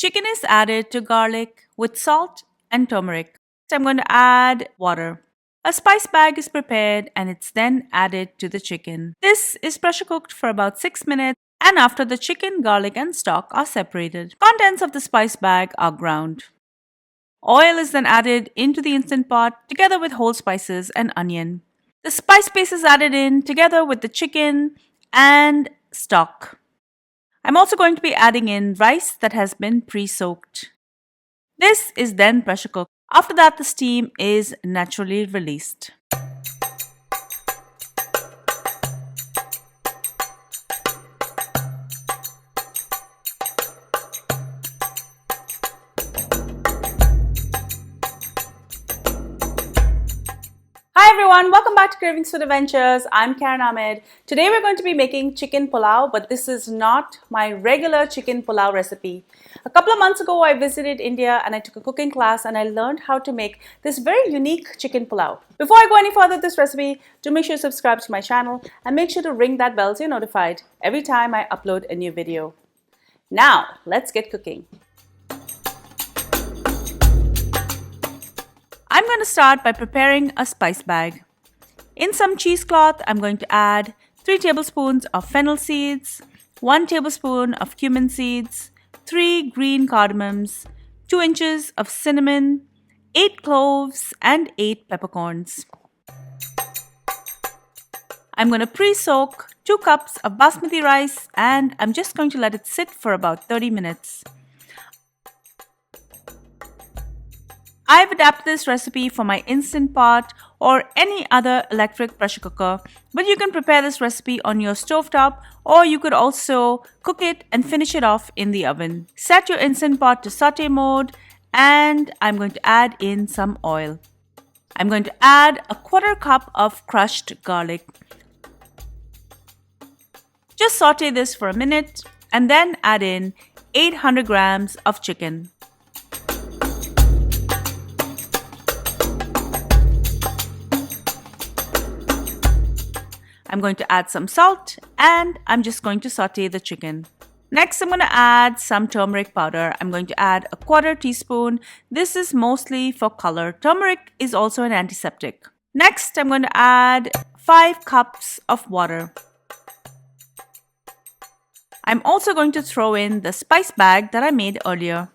Chicken is added to garlic with salt and turmeric. So I'm going to add water. A spice bag is prepared and it's then added to the chicken. This is pressure cooked for about 6 minutes, and after the chicken, garlic and stock are separated, contents of the spice bag are ground. Oil is then added into the Instant Pot together with whole spices and onion. The spice paste is added in together with the chicken and stock. I'm also going to be adding in rice that has been pre-soaked. This is then pressure cooked. After that, the steam is naturally released. Hi everyone, welcome back to Cravings Food Adventures. I'm Ahmed. Today we're going to be making chicken pulao, but this is not my regular chicken pulao recipe. A couple of months ago, I visited India and I took a cooking class and I learned how to make this very unique chicken pulao. Before I go any further with this recipe, do make sure you subscribe to my channel and make sure to ring that bell so you're notified every time I upload a new video. Now, let's get cooking. I'm going to start by preparing a spice bag. In some cheesecloth, I'm going to add 3 tablespoons of fennel seeds, 1 tablespoon of cumin seeds, 3 green cardamoms, 2 inches of cinnamon, 8 cloves, and 8 peppercorns. I'm going to pre-soak 2 cups of basmati rice and I'm just going to let it sit for about 30 minutes. I've adapted this recipe for my Instant Pot or any other electric pressure cooker, but you can prepare this recipe on your stovetop or you could also cook it and finish it off in the oven. Set your Instant Pot to saute mode and I'm going to add in some oil. I'm going to add a 1/4 cup of crushed garlic. Just saute this for a minute and then add in 800 grams of chicken. I'm going to add some salt and I'm just going to saute the chicken. Next, I'm going to add some turmeric powder. I'm going to add a 1/4 teaspoon. This is mostly for color. Turmeric is also an antiseptic. Next, I'm going to add 5 cups of water. I'm also going to throw in the spice bag that I made earlier.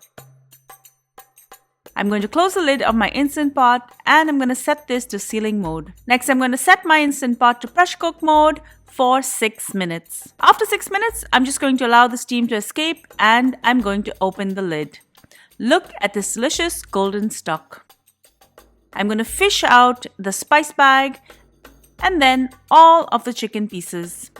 I'm going to close the lid of my Instant Pot and I'm going to set this to sealing mode. Next, I'm going to set my Instant Pot to pressure cook mode for 6 minutes. After 6 minutes, I'm just going to allow the steam to escape and I'm going to open the lid. Look at this delicious golden stock. I'm going to fish out the spice bag and then all of the chicken pieces.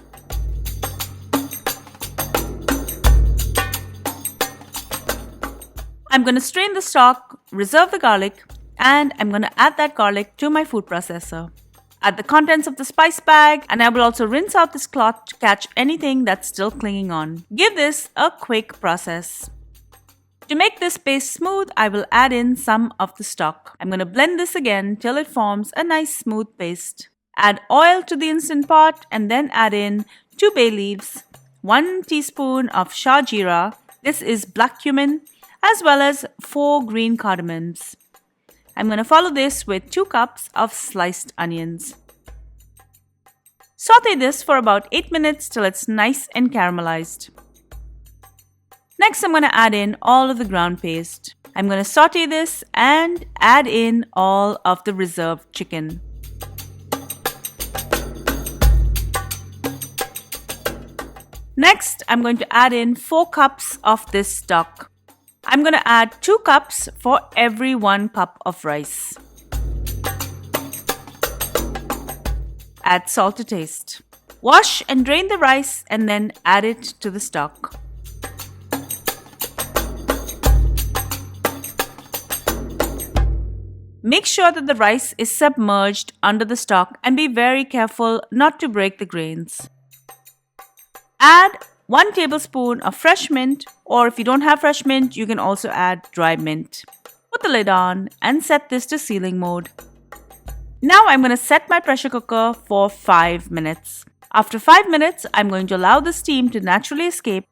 I'm going to strain the stock, reserve the garlic, and I'm going to add that garlic to my food processor. Add the contents of the spice bag, and I will also rinse out this cloth to catch anything that's still clinging on. Give this a quick process. To make this paste smooth, I will add in some of the stock. I'm going to blend this again till it forms a nice smooth paste. Add oil to the Instant Pot and then add in 2 bay leaves, 1 teaspoon of shah jeera, this is black cumin, as well as 4 green cardamoms. I'm going to follow this with 2 cups of sliced onions. Saute this for about 8 minutes till it's nice and caramelized. Next, I'm going to add in all of the ground paste. I'm going to saute this and add in all of the reserved chicken. Next, I'm going to add in 4 cups of this stock. I'm going to add 2 cups for every 1 cup of rice. Add salt to taste. Wash and drain the rice and then add it to the stock. Make sure that the rice is submerged under the stock and be very careful not to break the grains. Add 1 tablespoon of fresh mint, or if you don't have fresh mint, you can also add dry mint. Put the lid on and set this to sealing mode. Now I'm going to set my pressure cooker for 5 minutes. After 5 minutes, I'm going to allow the steam to naturally escape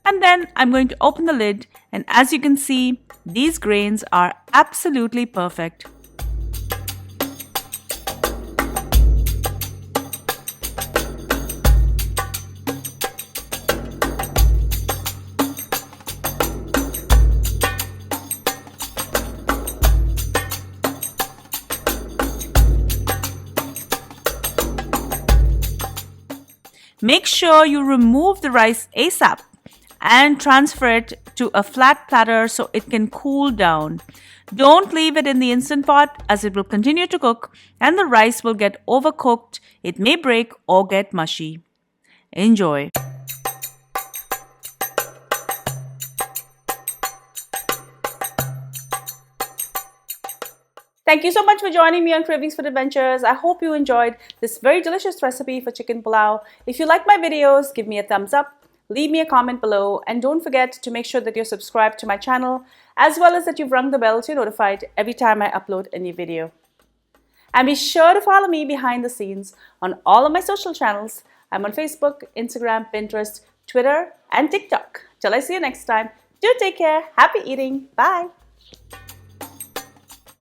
And then I'm going to open the lid, and as you can see, these grains are absolutely perfect. Make sure you remove the rice ASAP and transfer it to a flat platter so it can cool down. Don't leave it in the Instant Pot as it will continue to cook and the rice will get overcooked. It may break or get mushy. Enjoy. Thank you so much for joining me on Cravings Food Adventures. I hope you enjoyed this very delicious recipe for chicken pulao. If you like my videos, give me a thumbs up, leave me a comment below, and don't forget to make sure that you're subscribed to my channel, as well as that you've rung the bell so you're notified every time I upload a new video. And be sure to follow me behind the scenes on all of my social channels. I'm on Facebook, Instagram, Pinterest, Twitter, and TikTok. Till I see you next time, do take care, happy eating, bye!